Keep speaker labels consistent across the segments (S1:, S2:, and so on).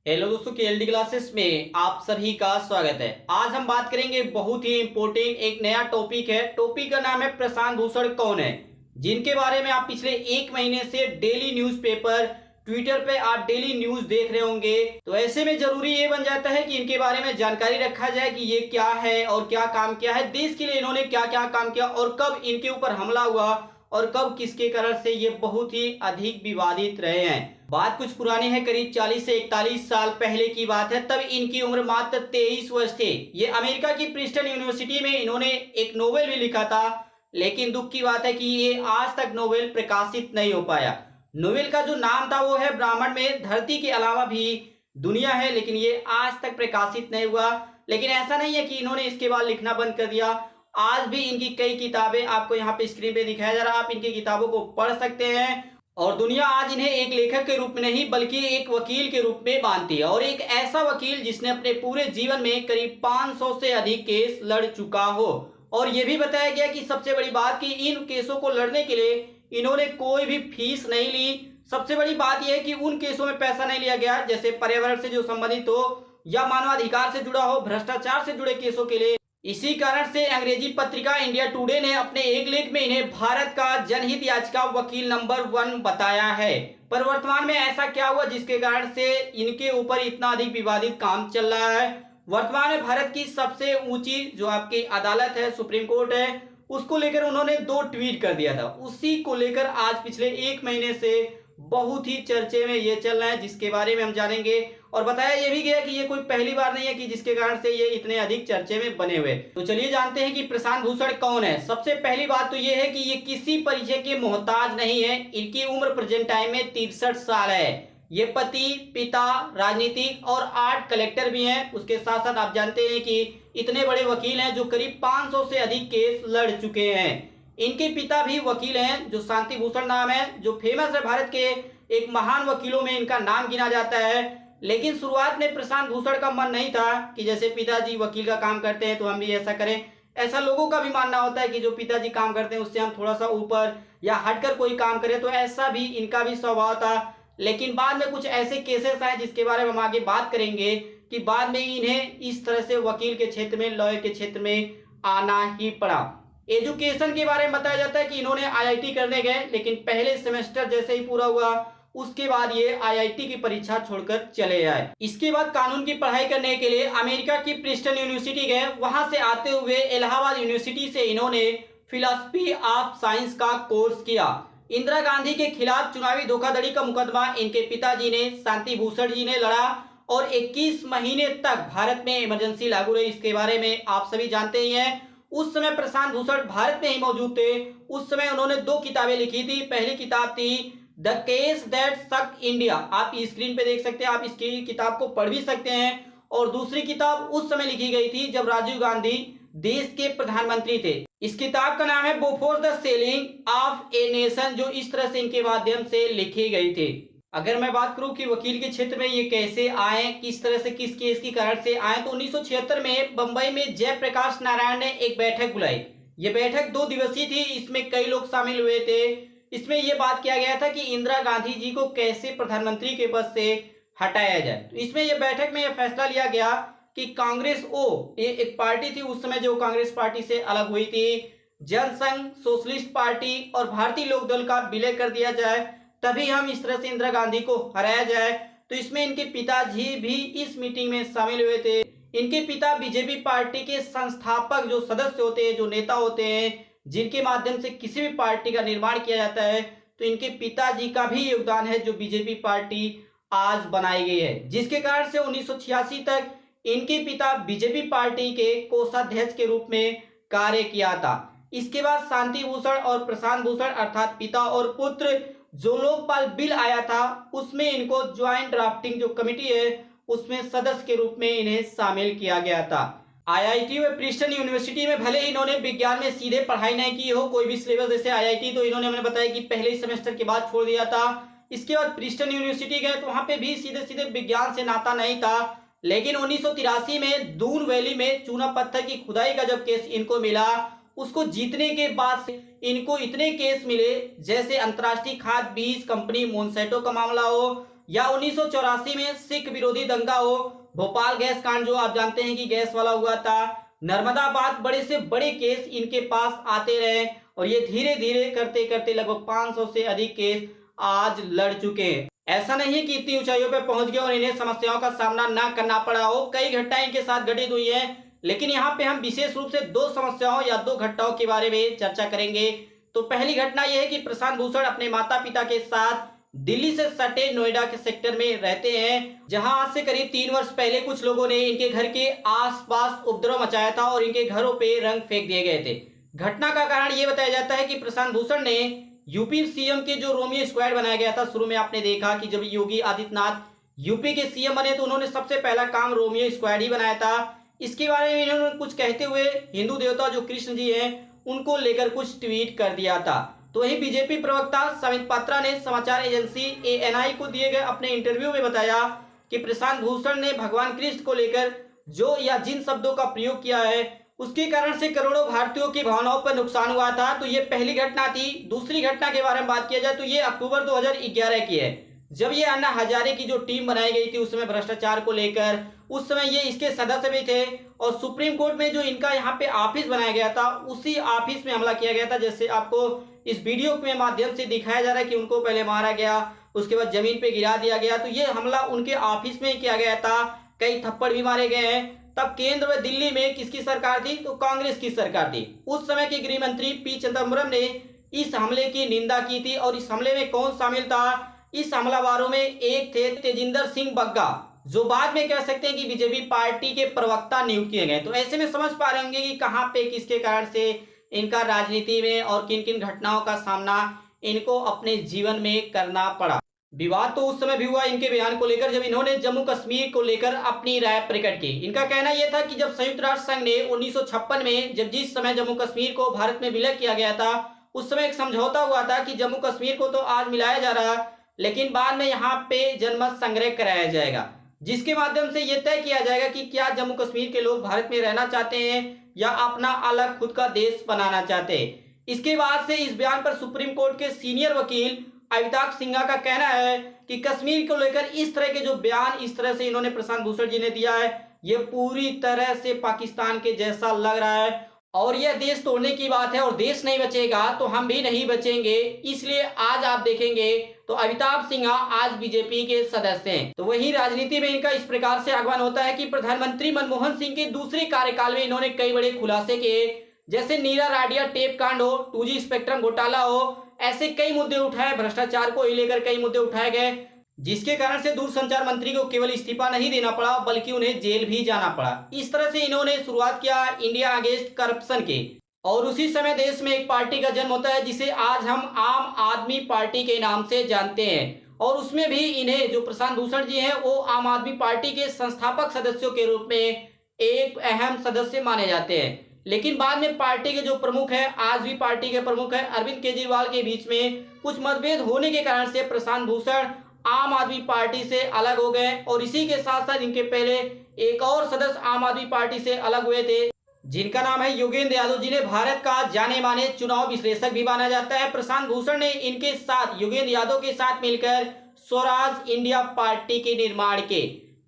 S1: Hello दोस्तों, KLD classes में आप सभी का स्वागत है। आज हम बात करेंगे बहुत ही इंपॉर्टेंट एक नया टॉपिक है। टॉपिक का नाम है प्रशांत भूषण कौन है, जिनके बारे में आप पिछले एक महीने से डेली न्यूज़पेपर ट्विटर पे आप डेली न्यूज देख रहे होंगे। तो ऐसे में जरूरी ये बन जाता है कि इनके बारे में जानकारी रखा जाए कि ये क्या है और क्या काम किया है, देश के लिए इन्होंने क्या क्या काम किया और कब इनके ऊपर हमला हुआ और कब किसके कारण से ये बहुत ही अधिक विवादित रहे हैं। बात कुछ पुरानी है, करीब 40 से 41 साल पहले की बात है। तब इनकी उम्र मात्र 23 वर्ष थे। ये अमेरिका की प्रिंसटन यूनिवर्सिटी में इन्होंने एक नोवेल भी लिखा था, लेकिन दुख की बात है कि ये आज तक नोवेल प्रकाशित नहीं हो पाया। नोवेल का जो नाम था वो है ब्राह्मण में धरती के अलावा भी दुनिया है, लेकिन ये आज तक प्रकाशित नहीं हुआ। लेकिन ऐसा नहीं है कि इन्होंने इसके बाद लिखना बंद कर दिया। आज भी इनकी कई किताबें आपको यहाँ पे स्क्रीन पे दिखाया जा रहा है, आप इनकी किताबों को पढ़ सकते हैं। और दुनिया आज इन्हें एक लेखक के रूप में नहीं बल्कि एक वकील के रूप में मानती है, और एक ऐसा वकील जिसने अपने पूरे जीवन में करीब 500 से अधिक केस लड़ चुका हो। और यह भी बताया गया कि सबसे बड़ी बात कि इन केसों को लड़ने के लिए इन्होंने कोई भी फीस नहीं ली। सबसे बड़ी बात यह है कि उन केसों में पैसा नहीं लिया गया, जैसे पर्यावरण से जो संबंधित हो या मानवाधिकार से जुड़ा हो, भ्रष्टाचार से जुड़े केसों के लिए। इसी कारण से अंग्रेजी पत्रिका इंडिया टुडे ने अपने एक लेख में इन्हें भारत का जनहित याचिका वकील नंबर 1 बताया है। पर वर्तमान में ऐसा क्या हुआ जिसके कारण से इनके ऊपर इतना अधिक विवादित काम चल रहा है। वर्तमान में भारत की सबसे ऊंची जो आपकी अदालत है, सुप्रीम कोर्ट है, उसको लेकर उन्होंने 2 ट्वीट कर दिया था। उसी को लेकर आज पिछले एक महीने से बहुत ही चर्चे में ये चल रहा है, जिसके बारे में हम जानेंगे। और बताया यह भी गया कि ये कोई पहली बार नहीं है कि जिसके कारण से ये इतने अधिक चर्चे में बने हुए। तो चलिए जानते हैं कि प्रशांत भूषण कौन है। सबसे पहली बात तो ये है कि ये किसी परिचय के मोहताज नहीं है। इनकी उम्र प्रेजेंट टाइम में 63 साल है। ये पति, पिता, राजनीतिक और आर्ट कलेक्टर भी हैं। उसके साथ साथ आप जानते हैं कि इतने बड़े वकील हैं जो करीब 500 से अधिक केस लड़ चुके हैं। इनके पिता भी वकील हैं, जो शांति भूषण नाम है, जो फेमस है, भारत के एक महान वकीलों में इनका नाम गिना जाता है। लेकिन शुरुआत में प्रशांत भूषण का मन नहीं था कि जैसे पिताजी वकील का काम करते हैं तो हम भी ऐसा करें। ऐसा लोगों का भी मानना होता है कि जो पिताजी काम करते हैं उससे हम थोड़ा सा ऊपर या हटकर कोई काम करें, तो ऐसा भी इनका भी स्वभाव था। लेकिन बाद में कुछ ऐसे केसेस आए जिसके बारे में हम आगे बात करेंगे कि बाद में इन्हें इस तरह से वकील के क्षेत्र में, लॉयर के क्षेत्र में आना ही पड़ा। एजुकेशन के बारे में बताया जाता है कि इन्होंने आईआईटी करने गए, लेकिन पहले सेमेस्टर जैसे ही पूरा हुआ उसके बाद ये आईआईटी की परीक्षा छोड़कर चले आए। इसके बाद कानून की पढ़ाई करने के लिए अमेरिका की प्रिंसटन यूनिवर्सिटी गए। वहां से आते हुए इलाहाबाद यूनिवर्सिटी से इन्होंने फिलॉसफी ऑफ साइंस का कोर्स किया। इंदिरा गांधी के खिलाफ चुनावी धोखाधड़ी का मुकदमा इनके पिताजी ने, शांति भूषण जी ने लड़ा और 21 महीने तक भारत में इमरजेंसी लागू रही। इसके बारे में आप सभी जानते ही हैं। उस समय प्रशांत भूषण भारत में ही मौजूद थे। उस समय उन्होंने 2 किताबें लिखी थी। पहली किताब थी द केस दैट सक इंडिया, आप स्क्रीन पे देख सकते हैं, आप इसकी किताब को पढ़ भी सकते हैं। और दूसरी किताब उस समय लिखी गई थी जब राजीव गांधी देश के प्रधानमंत्री थे। इस किताब का नाम है before the selling of a nation, जो इस तरह से इनके माध्यम से लिखी गई थी। अगर मैं बात करूं कि वकील के क्षेत्र में ये कैसे आए, किस तरह से, किस केस की कारण से आए, तो 1976 में बंबई में जयप्रकाश नारायण ने एक बैठक बुलाई। ये बैठक 2 दिवसीय थी। इसमें कई लोग शामिल हुए थे। इसमें यह बात किया गया था कि इंदिरा गांधी जी को कैसे प्रधानमंत्री के पद से हटाया जाए। तो इसमें यह बैठक में यह फैसला लिया गया कि कांग्रेस ये एक पार्टी थी उस समय जो कांग्रेस पार्टी से अलग हुई थी, जनसंघ, सोशलिस्ट पार्टी और भारतीय लोक दल का विलय कर दिया जाए, तभी हम इस तरह से इंदिरा गांधी को हराया जाए। तो इसमें इनके पिताजी भी इस मीटिंग में शामिल हुए थे। इनके पिता बीजेपी पार्टी के संस्थापक जो सदस्य होते हैं, जो नेता होते हैं, जिनके माध्यम से किसी भी पार्टी का निर्माण किया जाता है, तो इनके पिताजी का भी योगदान है जो बीजेपी पार्टी आज बनाई गई है, जिसके कारण से 1986 तक इनके पिता बीजेपी पार्टी के कोषाध्यक्ष के रूप में कार्य किया था। इसके बाद शांति भूषण और प्रशांत भूषण अर्थात पिता और पुत्र, जो लोकपाल बिल आया था उसमें इनको ज्वाइंट ड्राफ्टिंग जो कमेटी है उसमें सदस्य के रूप में इन्हें शामिल किया गया था। आईआईटी व प्रिंसटन यूनिवर्सिटी में भले ही इन्होंने विज्ञान में सीधे पढ़ाई नहीं की हो, कोई भी सिलेबस, जैसे आईआईटी तो इन्होंने, मैंने बताया कि पहले ही सेमेस्टर के बाद छोड़ दिया था। इसके बाद प्रिंसटन यूनिवर्सिटी गए तो वहां पे भी सीधे सीधे विज्ञान से नाता नहीं था। लेकिन 1983 में दून वैली में चूना पत्थर की खुदाई का जब केस इनको मिला, उसको जीतने के बाद से इनको इतने केस मिले, जैसे अंतर्राष्ट्रीय खाद्य बीज कंपनी मोनसैटो का मामला हो, या 1984 में सिख विरोधी दंगा हो, भोपाल गैस कांड जो आप जानते हैं कि गैस वाला हुआ था, नर्मदाबाद, बड़े से बड़े केस इनके पास आते रहे और ये धीरे धीरे करते करते लगभग 500 से अधिक केस आज लड़ चुके हैं। ऐसा नहीं है कि इतनी ऊंचाइयों पर पहुंच गए और इन्हें समस्याओं का सामना ना करना पड़ा हो, कई घटनाएं इनके साथ घटित हुई हैं, लेकिन यहाँ पे हम विशेष रूप से दो समस्याओं या दो घटनाओं के बारे में चर्चा करेंगे। तो पहली घटना यह है कि प्रशांत भूषण अपने माता पिता के साथ दिल्ली से सटे नोएडा के सेक्टर में रहते हैं, जहां आज से करीब 3 वर्ष पहले कुछ लोगों ने इनके घर के आसपास उपद्रव मचाया था और इनके घरों पे रंग फेंक दिए गए थे। घटना का कारण यह बताया जाता है कि प्रशांत भूषण ने यूपी सीएम के जो रोमियो स्क्वाड बनाया गया था, शुरू में आपने देखा कि जब योगी आदित्यनाथ यूपी के सीएम बने तो उन्होंने सबसे पहला काम रोमियो स्क्वाड ही बनाया था। इसके बारे में इन्होंने कुछ कहते हुए हिंदू देवता जो कृष्ण जी हैं उनको लेकर कुछ ट्वीट कर दिया था। तो वही बीजेपी प्रवक्ता समित पात्रा ने समाचार एजेंसी एएनआई को दिए गए अपने इंटरव्यू में बताया कि प्रशांत भूषण ने भगवान कृष्ण को लेकर जो या जिन शब्दों का प्रयोग किया है उसके कारण से करोड़ों भारतीयों की भावनाओं पर नुकसान हुआ था। तो ये पहली घटना थी। दूसरी घटना के बारे में बात किया जाए तो ये अक्टूबर 2011 की है, जब ये अन्ना हजारे की जो टीम बनाई गई थी उस समय भ्रष्टाचार को लेकर, उस समय ये इसके सदस्य भी थे और सुप्रीम कोर्ट में जो इनका यहाँ पे ऑफिस बनाया गया था उसी ऑफिस में हमला किया गया था। जैसे आपको इस वीडियो के माध्यम से दिखाया जा रहा है कि उनको पहले मारा गया, उसके बाद जमीन पे गिरा दिया गया। तो ये हमला उनके ऑफिस में किया गया था, कई थप्पड़ भी मारे गए हैं। तब केंद्र व दिल्ली में किसकी सरकार थी? तो कांग्रेस की सरकार थी। उस समय के गृह मंत्री पी चिदम्बरम ने इस हमले की निंदा की थी। और इस हमले में कौन शामिल था? इस हमलावरों में एक थे तेजिंदर सिंह बग्गा, जो बाद में कह सकते हैं कि बीजेपी पार्टी के प्रवक्ता नियुक्त किए गए। तो ऐसे में समझ पा रहे होंगे कि कहां पे किसके कारण से इनका राजनीति में और किन किन घटनाओं का सामना इनको अपने जीवन में करना पड़ा। विवाद तो उस समय भी हुआ इनके बयान को लेकर, जब इन्होंने जम्मू कश्मीर को लेकर अपनी राय प्रकट की। इनका कहना यह था कि जब संयुक्त राष्ट्र संघ ने 1956 में जिस समय जम्मू कश्मीर को भारत में विलय किया गया था, उस समय एक समझौता हुआ था कि जम्मू कश्मीर को तो आज मिलाया जा रहा, लेकिन बाद में यहाँ पे जनमत संग्रह कराया जाएगा, जिसके माध्यम से यह तय किया जाएगा कि क्या जम्मू कश्मीर के लोग भारत में रहना चाहते हैं या अपना अलग खुद का देश बनाना चाहते हैं। इसके बाद से इस बयान पर सुप्रीम कोर्ट के सीनियर वकील अमिताभ सिन्हा का कहना है कि कश्मीर को लेकर इस तरह के जो बयान इस तरह से इन्होंने प्रशांत भूषण जी ने दिया है, ये पूरी तरह से पाकिस्तान के जैसा लग रहा है और यह देश तोड़ने की बात है और देश नहीं बचेगा तो हम भी नहीं बचेंगे। इसलिए आज आप देखेंगे तो अमिताभ सिन्हा आज बीजेपी के सदस्य हैं। तो वही राजनीति में इनका इस प्रकार से आगमन होता है कि प्रधानमंत्री मनमोहन सिंह के दूसरे कार्यकाल में इन्होंने कई बड़े खुलासे किए, जैसे नीरा राडिया टेप कांड हो, 2G स्पेक्ट्रम घोटाला हो, ऐसे कई मुद्दे उठाए, भ्रष्टाचार को लेकर कई मुद्दे उठाए गए, जिसके कारण से दूरसंचार मंत्री को केवल इस्तीफा नहीं देना पड़ा बल्कि उन्हें जेल भी जाना पड़ा। इस तरह से इन्होंने शुरुआत किया इंडिया अगेंस्ट करप्शन के। और उसी समय देश में एक पार्टी का जन्म होता है जिसे आज हम आम आदमी पार्टी के नाम से जानते हैं। और उसमें भी इन्हें जो प्रशांत भूषण जी हैं वो आम आदमी पार्टी के संस्थापक सदस्यों के रूप में एक अहम सदस्य माने जाते हैं। लेकिन बाद में पार्टी के जो प्रमुख है, आज भी पार्टी के प्रमुख है अरविंद केजरीवाल के बीच में कुछ मतभेद होने के कारण से प्रशांत भूषण आम आदमी पार्टी से अलग हो गए। और इसी के साथ साथ इनके पहले एक और सदस्य आम आदमी पार्टी से अलग हुए थे, जिनका नाम है योगेंद्र यादव, जिन्हें भारत का जाने माने चुनाव विश्लेषक भी माना जाता है। प्रशांत भूषण ने इनके साथ योगेंद्र यादव के साथ मिलकर स्वराज इंडिया पार्टी के निर्माण के।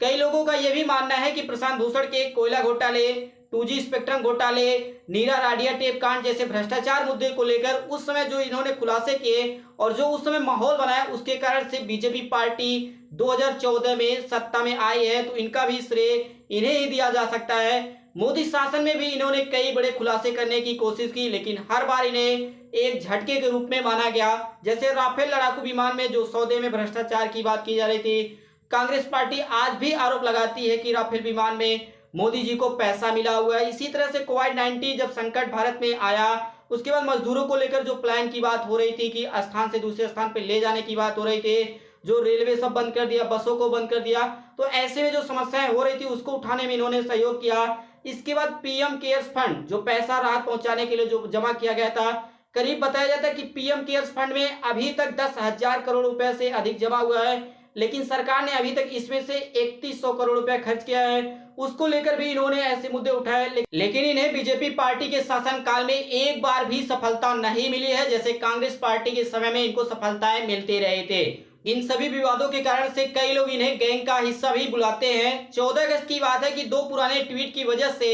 S1: कई लोगों का यह भी मानना है कि प्रशांत भूषण के कोयला घोटाले, 2G स्पेक्ट्रम घोटाले, नीरा राडिया टेप कांड जैसे भ्रष्टाचार मुद्दे को लेकर उस समय जो इन्होंने खुलासे किए और जो उस समय माहौल बनाया, उसके कारण से बीजेपी पार्टी 2014 में सत्ता में आई है। तो इनका भी श्रेय इन्हें ही दिया जा सकता है। मोदी शासन में भी इन्होंने कई बड़े खुलासे करने की कोशिश की, लेकिन हर बार इन्हें एक झटके के रूप में माना गया। जैसे राफेल लड़ाकू विमान में जो सौदे में भ्रष्टाचार की बात की जा रही थी, कांग्रेस पार्टी आज भी आरोप लगाती है कि राफेल विमान में मोदी जी को पैसा मिला हुआ है। इसी तरह से कोविड-19 जब संकट भारत में आया, उसके बाद मजदूरों को लेकर जो प्लान की बात हो रही थी कि स्थान से दूसरे स्थान पर ले जाने की बात हो रही थी, जो रेलवे सब बंद कर दिया, बसों को बंद कर दिया, तो ऐसे में जो समस्याएं हो रही थी उसको उठाने में इन्होंने सहयोग किया। इसके बाद पीएम केयर्स फंड, जो पैसा राहत पहुंचाने के लिए जो जमा किया गया था, करीब बताया जाता है कि पीएम केयर्स फंड में अभी तक 10,000 करोड़ रुपए से अधिक जमा हुआ है, लेकिन सरकार ने अभी तक इसमें से 3100 करोड़ रुपए खर्च किया है। उसको लेकर भी इन्होंने ऐसे मुद्दे उठाए, लेकिन इन्हें बीजेपी पार्टी के शासन काल में एक बार भी सफलता नहीं मिली है, जैसे कांग्रेस पार्टी के समय में इनको सफलताएं मिलते रहे थे। इन सभी विवादों के कारण से कई लोग इन्हें गैंग का हिस्सा भी बुलाते हैं। 14 अगस्त की बात है कि 2 पुराने ट्वीट की वजह से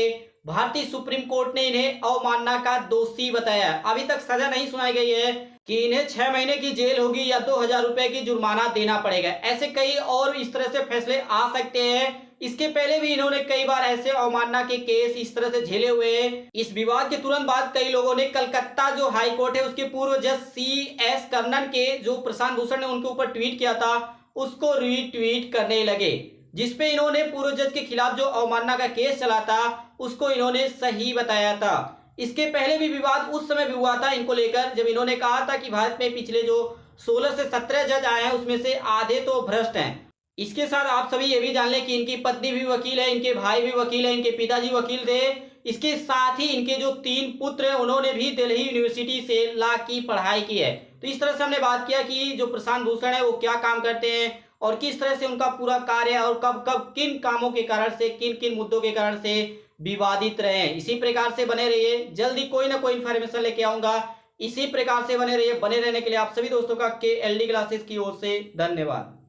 S1: भारतीय सुप्रीम कोर्ट ने इन्हें अवमानना का दोषी बताया। अभी तक सजा नहीं सुनाई गई है कि इन्हें 6 महीने की जेल होगी या 2000 रुपए की जुर्माना देना पड़ेगा। ऐसे कई और इस तरह से फैसले आ सकते हैं। इसके पहले भी इन्होंने कई बार ऐसे अवमानना के केस इस तरह से झेले हुए हैं। इस विवाद के तुरंत बाद कई लोगों ने कलकत्ता जो हाई कोर्ट है उसके पूर्व जज CS कर्णन के जो प्रशांत भूषण ने उनके ऊपर ट्वीट किया था उसको रीट्वीट करने लगे, जिसपे इन्होंने पूर्व जज के खिलाफ जो अवमानना का केस चला था उसको इन्होंने सही बताया था। इसके पहले भी विवाद उस समय भी हुआ था इनको लेकर, जब इन्होंने कहा था कि भारत में पिछले जो 16 से 17 जज आए हैं उसमें से आधे तो भ्रष्ट हैं। इसके साथ आप सभी ये भी जान लें कि इनकी पत्नी भी वकील है, इनके भाई भी वकील है, इनके पिताजी वकील थे। इसके साथ ही इनके जो 3 पुत्र हैं उन्होंने भी दिल्ली यूनिवर्सिटी से लॉ की पढ़ाई की है। तो इस तरह से हमने बात किया कि जो प्रशांत भूषण है वो क्या काम करते हैं और किस तरह से उनका पूरा कार्य है और कब कब किन कामों के कारण से किन किन मुद्दों के कारण से विवादित रहे हैं। इसी प्रकार से बने रहिए, जल्दी कोई ना कोई इन्फॉर्मेशन लेके आऊंगा। इसी प्रकार से बने रहिए। बने रहने के लिए आप सभी दोस्तों का KLD क्लासेस की ओर से धन्यवाद।